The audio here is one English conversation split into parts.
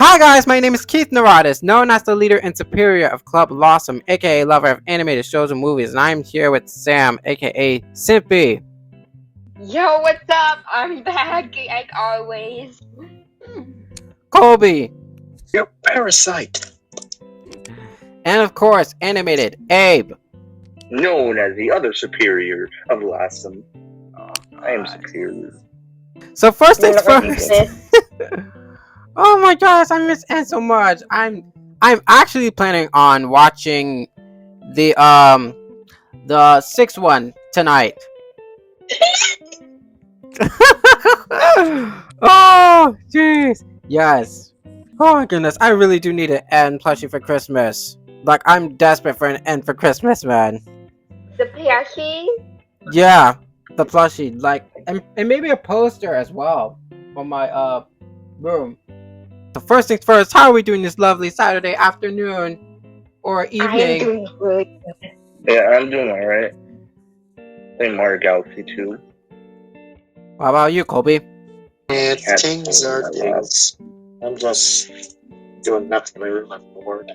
Hi guys, my name is Keith Narodis, known as the leader and superior of Club LASM, aka lover of animated shows and movies, and I'm here with Sam, aka Simpy. Yo, what's up? I'm back, like always. Colby. You parasite. And of course, AnimatedAbe. Known as the other superior of LASM. I am superior. So first things first. Oh my gosh, I miss Anne so much. I'm actually planning on watching the sixth one tonight. Oh jeez. Yes. Oh my goodness, I really do need an N plushie for Christmas. Like, I'm desperate for an N for Christmas, man. The plushie? Yeah, the plushie. Like, and maybe a poster as well for my room. So first things first, how are we doing this lovely Saturday afternoon or evening? I am doing good. Yeah, I'm doing alright. Playing Mario Galaxy 2. How about you, Colby? Things are things. I'm just doing nothing in my room. I'm bored.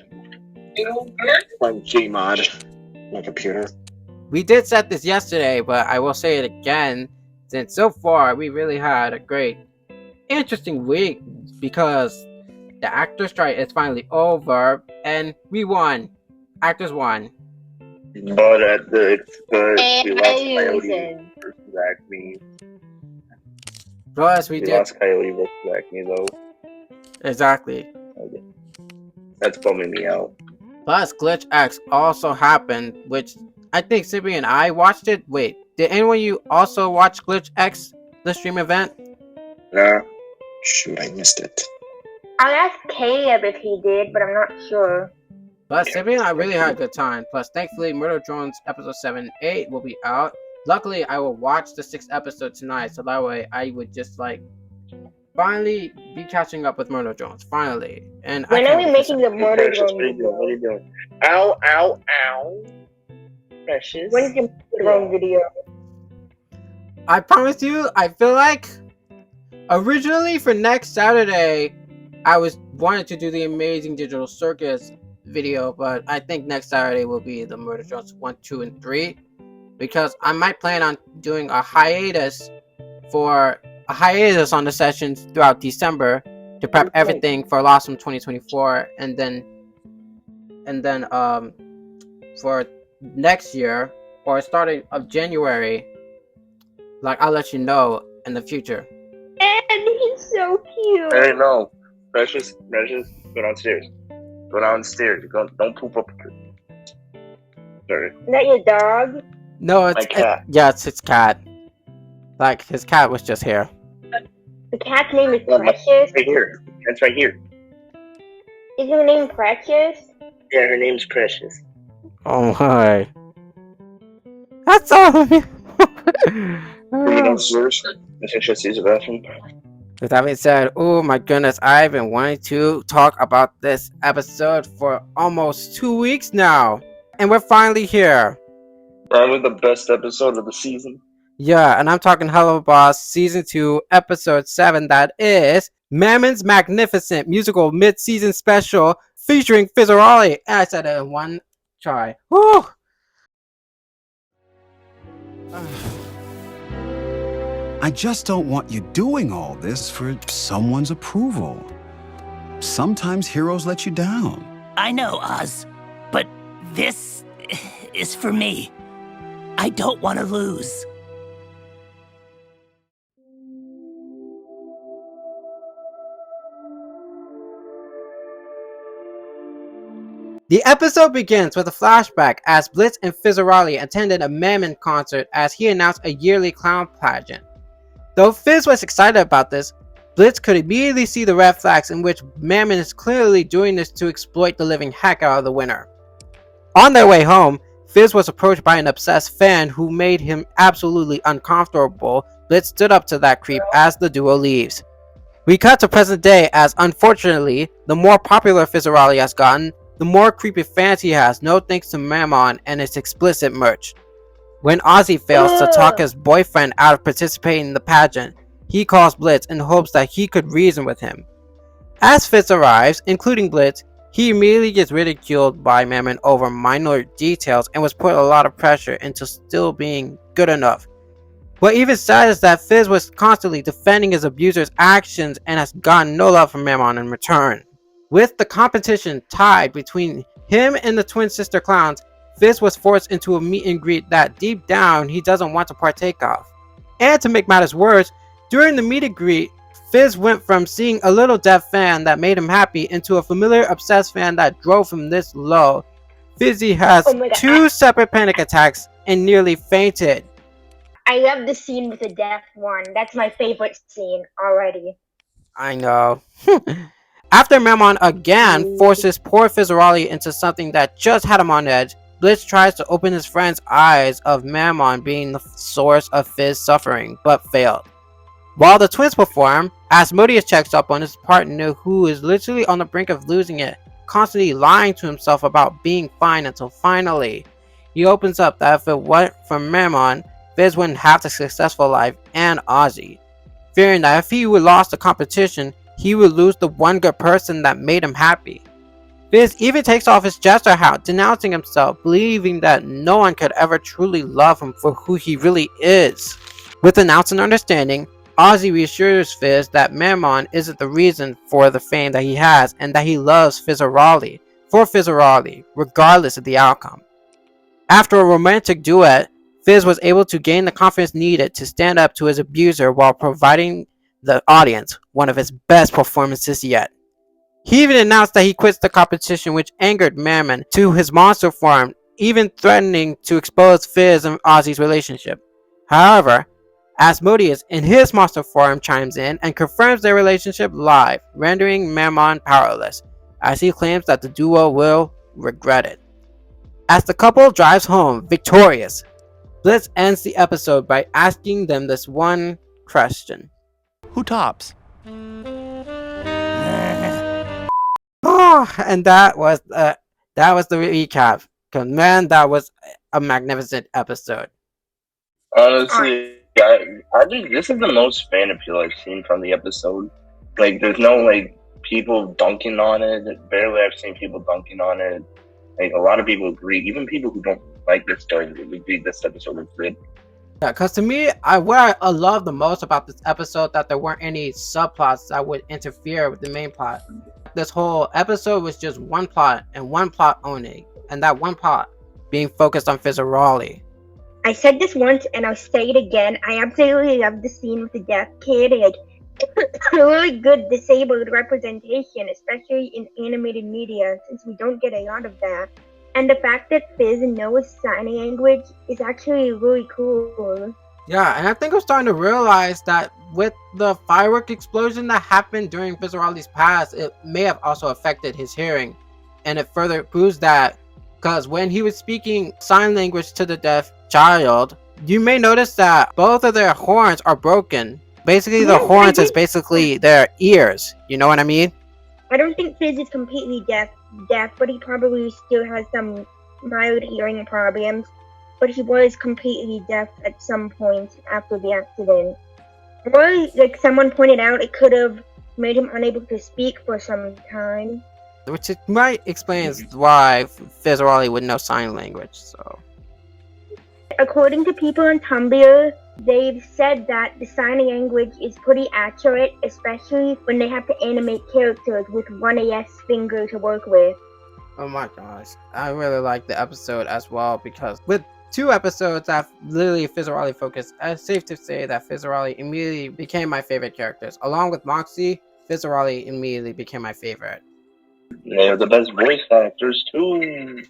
Playing Gmod on my computer. We did set this yesterday, but I will say it again, since so far we really had a great, interesting week because the actor strike is finally over and we won. Actors won. But it's good. And We lost Coyote versus Acme. Plus, we did. Lost Coyote versus Acme, though. Exactly. Okay. That's bumming me out. Plus, Glitch X also happened, which I think Simpy and I watched it. Wait, did anyone of you also watch Glitch X, the stream event? Nah. Shoot, I missed it. I'll ask Caleb if he did, but I'm not sure. But Simpy and I really had a good time. Plus, thankfully, Murder Drones episode 7 and 8 will be out. Luckily, I will watch the 6th episode tonight, so that way I would just finally be catching up with Murder Drones. Finally. And when are we making the Murder Drones? What are you doing? Ow, ow, ow. Precious. When is the Murder Drones video? I promise you, I feel like originally for next Saturday, I wanted to do the Amazing Digital Circus video, but I think next Saturday will be the Murder Drones 1, 2, and 3. Because I might plan on doing a hiatus on the sessions throughout December to prep everything for LASM 2024, and then for next year or starting of January, I'll let you know in the future. And he's so cute. Hey, no. Precious, go downstairs. Go downstairs. Don't poop up. Sorry. Is that your dog? No, it's cat. It's his cat. His cat was just here. The cat's name is Precious? Right here. That's right here. Is her name Precious? Yeah, her name's Precious. Oh my. That's all of you. Are you downstairs? I think she'll use the bathroom. With that being said, oh my goodness, I've been wanting to talk about this episode for almost 2 weeks now. And we're finally here. Probably the best episode of the season. Yeah, and I'm talking Helluva Boss Season 2, Episode 7, that is Mammon's Magnificent Musical Mid-Season Special featuring Fizzarolli. And I said it in one try. Woo! I just don't want you doing all this for someone's approval. Sometimes heroes let you down. I know, Oz, but this is for me. I don't want to lose. The episode begins with a flashback as Blitz and Fizzarolli attended a Mammon concert as he announced a yearly clown pageant. Though Fizz was excited about this, Blitz could immediately see the red flags in which Mammon is clearly doing this to exploit the living heck out of the winner. On their way home, Fizz was approached by an obsessed fan who made him absolutely uncomfortable. Blitz stood up to that creep as the duo leaves. We cut to present day as, unfortunately, the more popular Fizzarolli has gotten, the more creepy fans he has, no thanks to Mammon and its explicit merch. When Ozzy fails to talk his boyfriend out of participating in the pageant, he calls Blitz in hopes that he could reason with him. As Fizz arrives, including Blitz, he immediately gets ridiculed by Mammon over minor details and was put a lot of pressure into still being good enough. What even sad is that Fizz was constantly defending his abuser's actions and has gotten no love from Mammon in return. With the competition tied between him and the twin sister clowns, Fizz was forced into a meet and greet that deep down he doesn't want to partake of. And to make matters worse, during the meet and greet, Fizz went from seeing a little deaf fan that made him happy into a familiar obsessed fan that drove him this low. Fizzy has Oh my God. 2 separate panic attacks and nearly fainted. I love the scene with the deaf one. That's my favorite scene already. I know. After Mammon again forces poor Fizzarolli into something that just had him on edge, Blitz tries to open his friend's eyes of Mammon being the source of Fizz's suffering, but failed. While the twins perform, Asmodeus checks up on his partner who is literally on the brink of losing it, constantly lying to himself about being fine until finally, he opens up that if it weren't for Mammon, Fizz wouldn't have the successful life and Ozzy, fearing that if he would lost the competition, he would lose the one good person that made him happy. Fizz even takes off his jester hat, denouncing himself, believing that no one could ever truly love him for who he really is. With an ounce of understanding, Ozzy reassures Fizz that Mammon isn't the reason for the fame that he has and that he loves Fizzarolli for Fizzarolli, regardless of the outcome. After a romantic duet, Fizz was able to gain the confidence needed to stand up to his abuser while providing the audience one of his best performances yet. He even announced that he quits the competition, which angered Mammon to his monster form, even threatening to expose Fizz and Ozzy's relationship. However, Asmodeus in his monster form chimes in and confirms their relationship live, rendering Mammon powerless, as he claims that the duo will regret it. As the couple drives home victorious, Blitz ends the episode by asking them this one question. Who tops? Oh, and that was the recap. 'Cause man, that was a magnificent episode. Honestly, I think this is the most fan appeal I've seen from the episode. Like, there's no like people dunking on it. Barely I've seen people dunking on it. Like, a lot of people agree. Even people who don't like this story agree this episode is good. Yeah, because to me, what I love the most about this episode that there weren't any subplots that would interfere with the main plot. This whole episode was just one plot and one plot only, and that one plot being focused on Fizzarolli. I said this once and I'll say it again. I absolutely love the scene with the deaf kid. Like, really good disabled representation, especially in animated media, since we don't get a lot of that. And the fact that Fizz knows sign language is actually really cool. Yeah, and I think I'm starting to realize that with the firework explosion that happened during Fizzarolli's past, it may have also affected his hearing. And it further proves that, because when he was speaking sign language to the deaf child, you may notice that both of their horns are broken. Basically, the horns is basically their ears. You know what I mean? I don't think Fizz is completely deaf, but he probably still has some mild hearing problems. But he was completely deaf at some point after the accident. Or, like someone pointed out, it could have made him unable to speak for some time. Which it might explains why Fizzarolli would know sign language. So, according to people on Tumblr, they've said that the sign language is pretty accurate, especially when they have to animate characters with one AS finger to work with. oh my gosh, I really like the episode as well, because with 2 episodes that literally Fizzarolli focused, it's safe to say that Fizzarolli immediately became my favorite characters. Along with Moxie, Fizzarolli immediately became my favorite. They're the best voice actors too.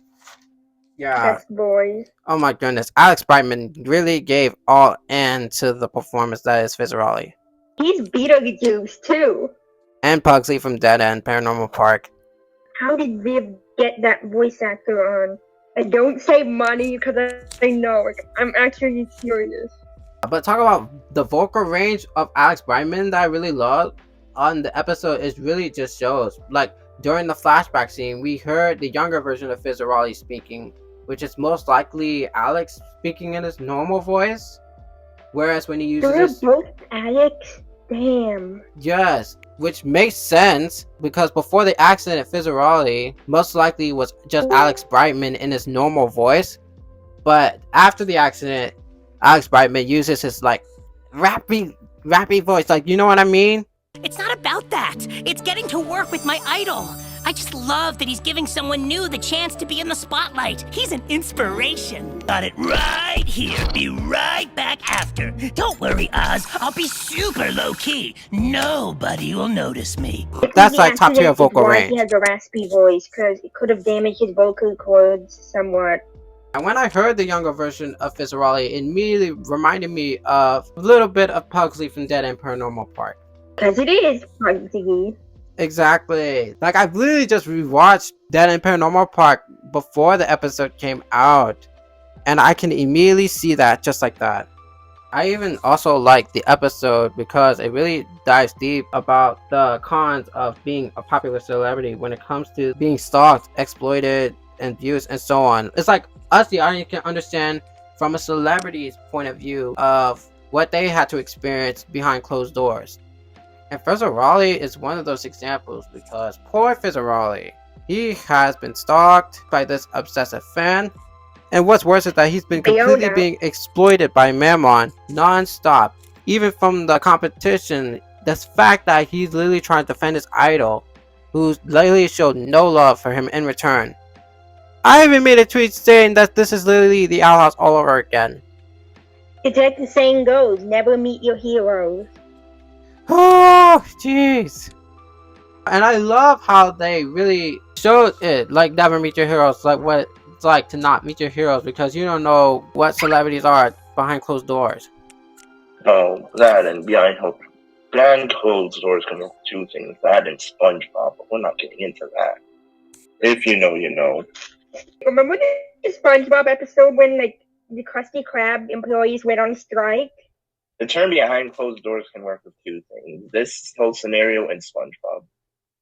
Yeah. Best boys. Oh my goodness, Alex Brightman really gave all in to the performance that is Fizzarolli. He's Beetlejuice too. And Pugsley from Dead End Paranormal Park. How did Viv get that voice actor on? And don't say money, because I know, like, I'm actually serious. But talk about the vocal range of Alex Brightman that I really love on the episode is really just shows. Like, during the flashback scene, we heard the younger version of Fizzarolli speaking, which is most likely Alex speaking in his normal voice. Whereas when he uses They're both Alex. Damn. Yes, which makes sense because before the accident, Fizzarolli most likely was just Alex Brightman in his normal voice. But after the accident, Alex Brightman uses his like rappy voice, like, you know what I mean? It's not about that. It's getting to work with my idol. I just love that he's giving someone new the chance to be in the spotlight. He's an inspiration. Got it right here. Be right back after. Don't worry, Oz. I'll be super low-key. Nobody will notice me. That's like top tier vocal range. He has a raspy voice because it could have damaged his vocal cords somewhat. And when I heard the younger version of Fizzarolli, it immediately reminded me of a little bit of Pugsley from Dead End Paranormal Park. Because it is Pugsley. Exactly. Like, I've literally just rewatched Dead End Paranormal Park before the episode came out, and I can immediately see that just like that. I even also like the episode because it really dives deep about the cons of being a popular celebrity when it comes to being stalked, exploited, and abused, and so on. It's like us, the audience, can understand from a celebrity's point of view of what they had to experience behind closed doors. And Fizzarolli is one of those examples because poor Fizzarolli, he has been stalked by this obsessive fan, and what's worse is that he's been completely being exploited by Mammon non-stop, even from the competition. The fact that he's literally trying to defend his idol, who's literally showed no love for him in return. I even made a tweet saying that this is literally the Owl House all over again. It's like the saying goes, never meet your heroes. Oh, jeez. And I love how they really showed it, like never meet your heroes, like what it's like to not meet your heroes, because you don't know what celebrities are behind closed doors. Oh, that and behind closed doors can be two things, that and SpongeBob, but we're not getting into that. If you know, you know. Remember the SpongeBob episode when like the Krusty Krab employees went on strike? The term behind closed doors can work with two things. This whole scenario and SpongeBob.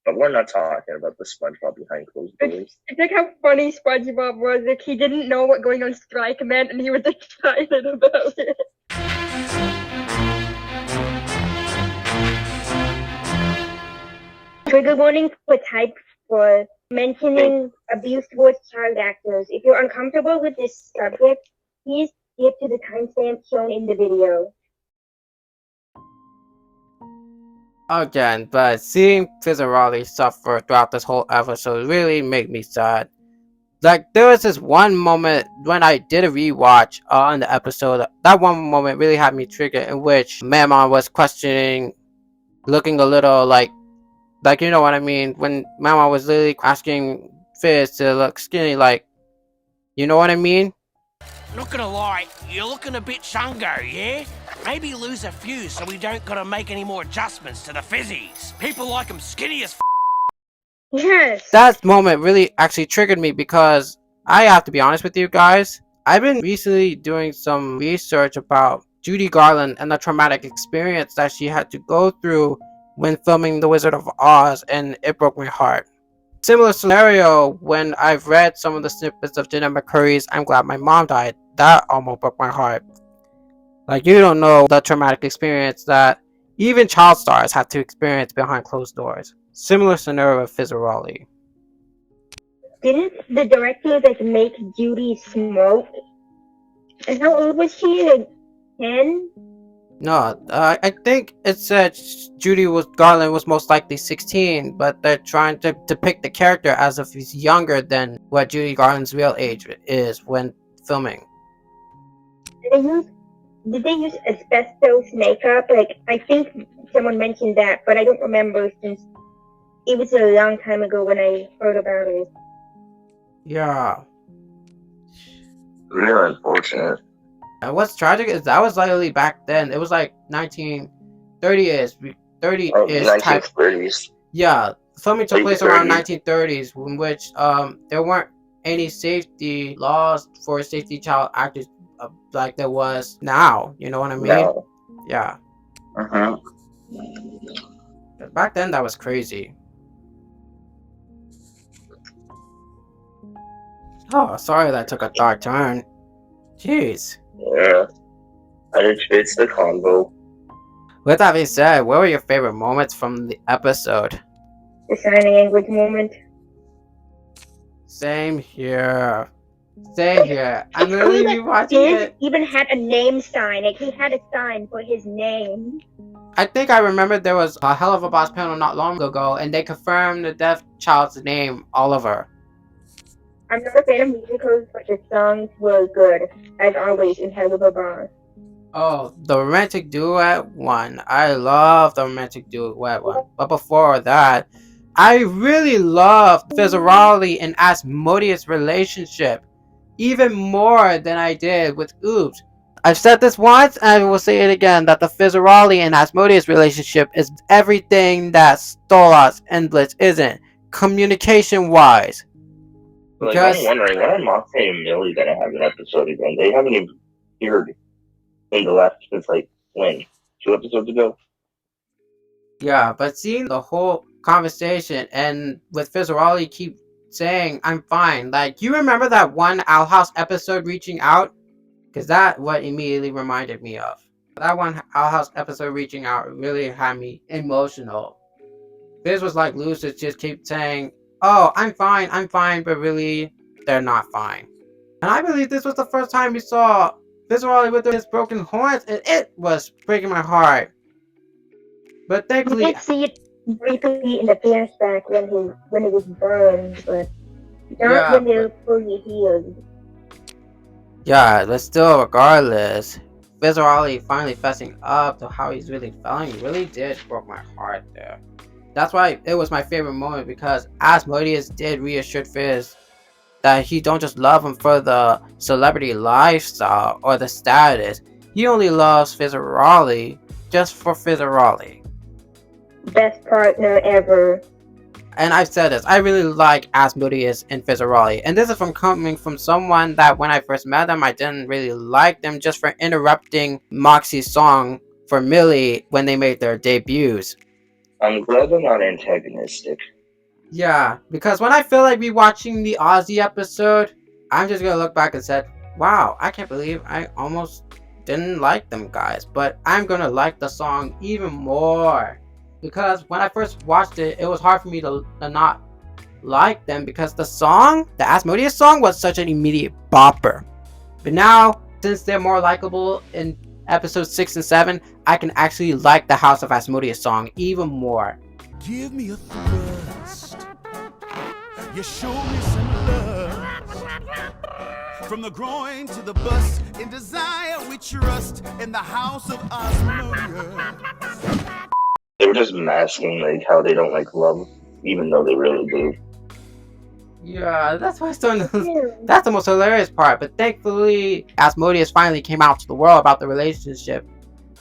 But we're not talking about the SpongeBob behind closed doors. It's like how funny SpongeBob was. Like he didn't know what going on strike meant and he was excited about it. Trigger warning for type for mentioning abuse towards child actors. If you're uncomfortable with this subject, please skip to the timestamp shown in the video. Again, but seeing Fizzarolli suffer throughout this whole episode really made me sad. Like, there was this one moment when I did a rewatch on the episode. That one moment really had me triggered, in which Mammon was questioning, looking a little like you know what I mean, when Mammon was literally asking Fizz to look skinny, like, you know what I mean? Not gonna lie, you're looking a bit chungo, yeah? Maybe lose a few so we don't gotta make any more adjustments to the fizzies. People like them skinny as Yes. That moment really actually triggered me because I have to be honest with you guys. I've been recently doing some research about Judy Garland and the traumatic experience that she had to go through when filming The Wizard of Oz, and it broke my heart. Similar scenario when I've read some of the snippets of Jenna McCurry's I'm Glad My Mom Died. That almost broke my heart. Like, you don't know the traumatic experience that even child stars have to experience behind closed doors. Similar scenario with Fizzarolli. Didn't the director like make Judy smoke? And how old was she? Like 10? No, I think it said Judy Garland was most likely 16, but they're trying to depict the character as if he's younger than what Judy Garland's real age is when filming. Did they use asbestos makeup? Like, I think someone mentioned that, but I don't remember since it was a long time ago when I heard about it. Yeah. Really unfortunate. And what's tragic is that was literally back then. It was like 1930s, 30s type. 1930s. Yeah, filming took place 30s. around 1930s, in which there weren't any safety laws for safety child actors like there was now. You know what I mean? No. Yeah. Uh-huh. Back then, that was crazy. Oh, sorry that took a dark turn. Jeez. Yeah. I didn't fits the combo. With that being said, what were your favorite moments from the episode? The sign language moment. Same here. Same here. I'm It's cool literally that watching Fizz it. even had a name sign. Like, he had a sign for his name. I think I remember there was a Helluva Boss panel not long ago, and they confirmed the deaf child's name, Oliver. I'm not a fan of musicals, but the songs were good, as always in Helluva Boss. Oh, the romantic duet one. I love the romantic duet one. But before that, I really loved Fizzarolli and Asmodeus' relationship. Even more than I did with Oops. I've said this once, and I will say it again, that the Fizzarolli and Asmodeus relationship is everything that Stolas and Blitz isn't, communication-wise. Like, I'm wondering, when are Moxie and Millie gonna have an episode again? They haven't even appeared in the last, since, like, when? 2 episodes ago? Yeah, but seeing the whole conversation and with Fizzarolli keep saying, I'm fine. Like, you remember that one Owl House episode reaching out? Because that what immediately reminded me of. That one Owl House episode reaching out really had me emotional. Fizz was like Lucius, just keep saying, oh, I'm fine, but really, they're not fine. And I believe this was the first time we saw Fizzarolli with his broken horns, and it was breaking my heart. But You thankfully, did see it briefly in the flashback when he was burned, but not when they were fully healed. Yeah, but still, regardless, Fizzarolli finally fessing up to how he's really feeling really did broke my heart there. That's why it was my favorite moment, because Asmodeus did reassure Fizz that he don't just love him for the celebrity lifestyle or the status. He only loves Fizzarolli just for Fizzarolli. Best partner ever. And I've said this, I really like Asmodeus and Fizzarolli, and this is from coming from someone that when I first met them, I didn't really like them just for interrupting Moxie's song for Millie when they made their debuts. I'm glad they're not antagonistic. Yeah, because when I feel like rewatching the Ozzy episode, I'm just gonna look back and say, wow, I can't believe I almost didn't like them guys, but I'm gonna like the song even more. Because when I first watched it, it was hard for me to not like them, because the song, the Asmodeus song, was such an immediate bopper. But now, since they're more likable in episodes 6 and 7, I can actually like the House of Asmodeus song even more. Give me a thrust. You show me some love. From the groin to the bust, in desire we trust in the House of Asmodeus. They were just masking, like, how they don't like love, even though they really do. Yeah, that's why that's the most hilarious part. But thankfully, Asmodeus finally came out to the world about the relationship.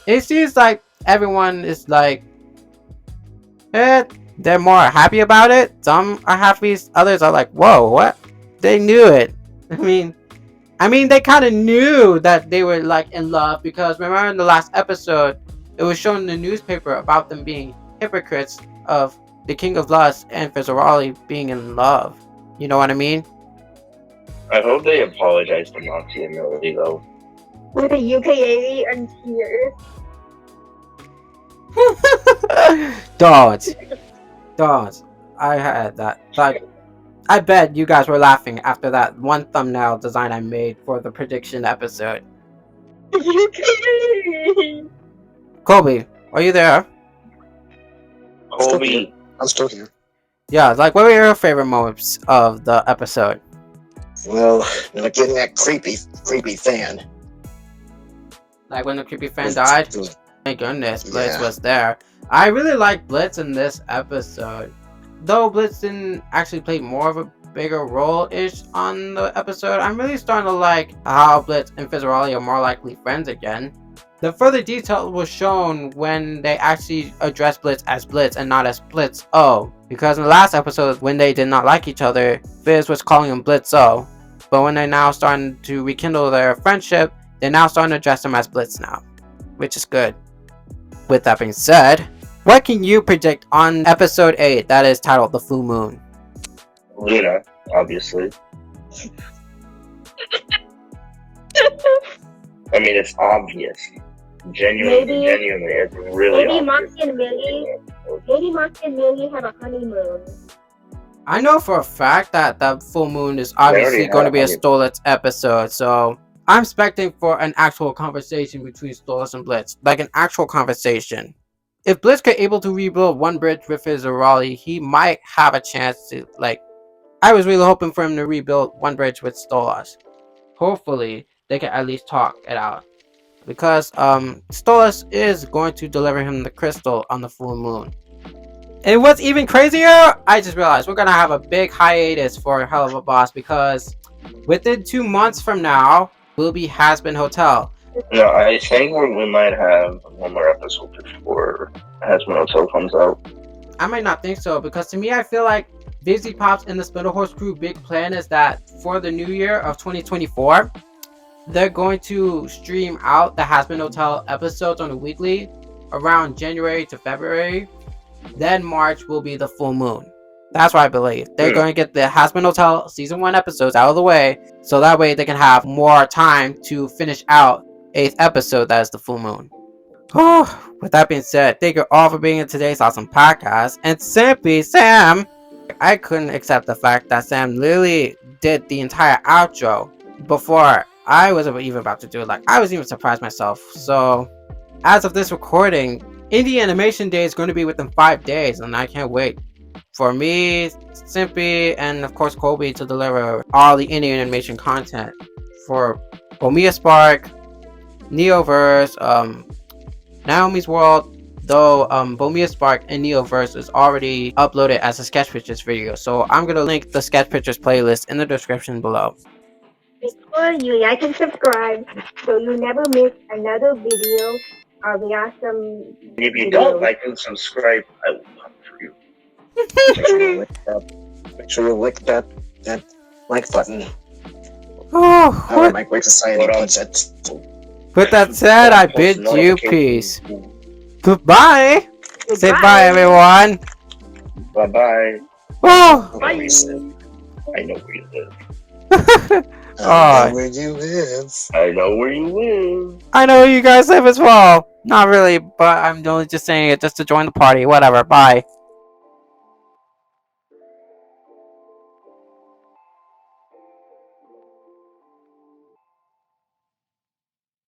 It seems like everyone is like, they're more happy about it. Some are happy, others are like, whoa, what? They knew it. I mean, they kind of knew that they were like in love, because remember in the last episode, it was shown in the newspaper about them being hypocrites of the King of Lust and Fizzarolli being in love. You know what I mean? I hope they apologize to Moxie and Millie, though. With a ukulele and tears. Don't. I had that. Like, I bet you guys were laughing after that one thumbnail design I made for the prediction episode. Colby, are you there? Colby. I'm still here. Yeah, like, what were your favorite moments of the episode? Well, not getting that creepy fan. Like when the creepy fan died? My goodness, Blitz was there. I really like Blitz in this episode. Though Blitz didn't actually play more of a bigger role-ish on the episode, I'm really starting to like how Blitz and Fizzarolli are more likely friends again. The further detail was shown when they actually addressed Blitz as Blitz and not as Blitz-O. Because in the last episode, when they did not like each other, Fizz was calling him Blitz-O. But when they're now starting to rekindle their friendship, they're now starting to address him as Blitz now. Which is good. With that being said, what can you predict on episode 8 that is titled The Full Moon? Lena, obviously. I mean, it's obvious. Genuinely, it's really maybe obvious. Maybe Moxie and Millie have a honeymoon. I know for a fact that the full moon is already obviously going to have be a honeymoon. Stolitz episode, so I'm expecting for an actual conversation between Stolitz and Blitz, like an actual conversation. If Blitz could able to rebuild one bridge with Fizzarolli, he might have a chance to, like, I was really hoping for him to rebuild one bridge with Stolas. Hopefully, they can at least talk it out. Because Stolas is going to deliver him the crystal on the full moon. And what's even crazier, I just realized we're gonna have a big hiatus for Helluva Boss because within 2 months from now will be Has-Been Hotel. No, I think we might have one more episode before Has-Been Hotel comes out. I might not think so, because to me I feel like Vizzy Pops and the Spindle Horse crew big plan is that for the new year of 2024, they're going to stream out the Has-Been Hotel episodes on a weekly around January to February. Then March will be the full moon. That's what I believe. They're going to get the Has-Been Hotel season 1 episodes out of the way, so that way they can have more time to finish out 8th episode, that is the full moon. With that being said, thank you all for being in today's awesome podcast. And Simpy, Sam, I couldn't accept the fact that Sam literally did the entire outro before I was even about to do it. Like, I was even surprised myself. So, as of this recording, Indie Animation Day is going to be within 5 days, and I can't wait for me, Simpy, and of course Colby to deliver all the Indie Animation content for Bomia Spark, Neoverse, Naomi's World, though Bomia Spark and Neoverse is already uploaded as a Sketch Pictures video, so I'm going to link the Sketch Pictures playlist in the description below. Make sure you like and subscribe so you never miss another video of the awesome If you videos. don't like and subscribe, I will come for you. Make sure you lick that like button. Oh, However, Microwave Society puts it. with that said, I bid you peace. Goodbye. Say bye, everyone. Bye-bye. Oh. Bye. I know where you live. I know where you live. I know where you live. I know you guys live as well. Not really, but I'm only just saying it just to join the party. Whatever. Bye.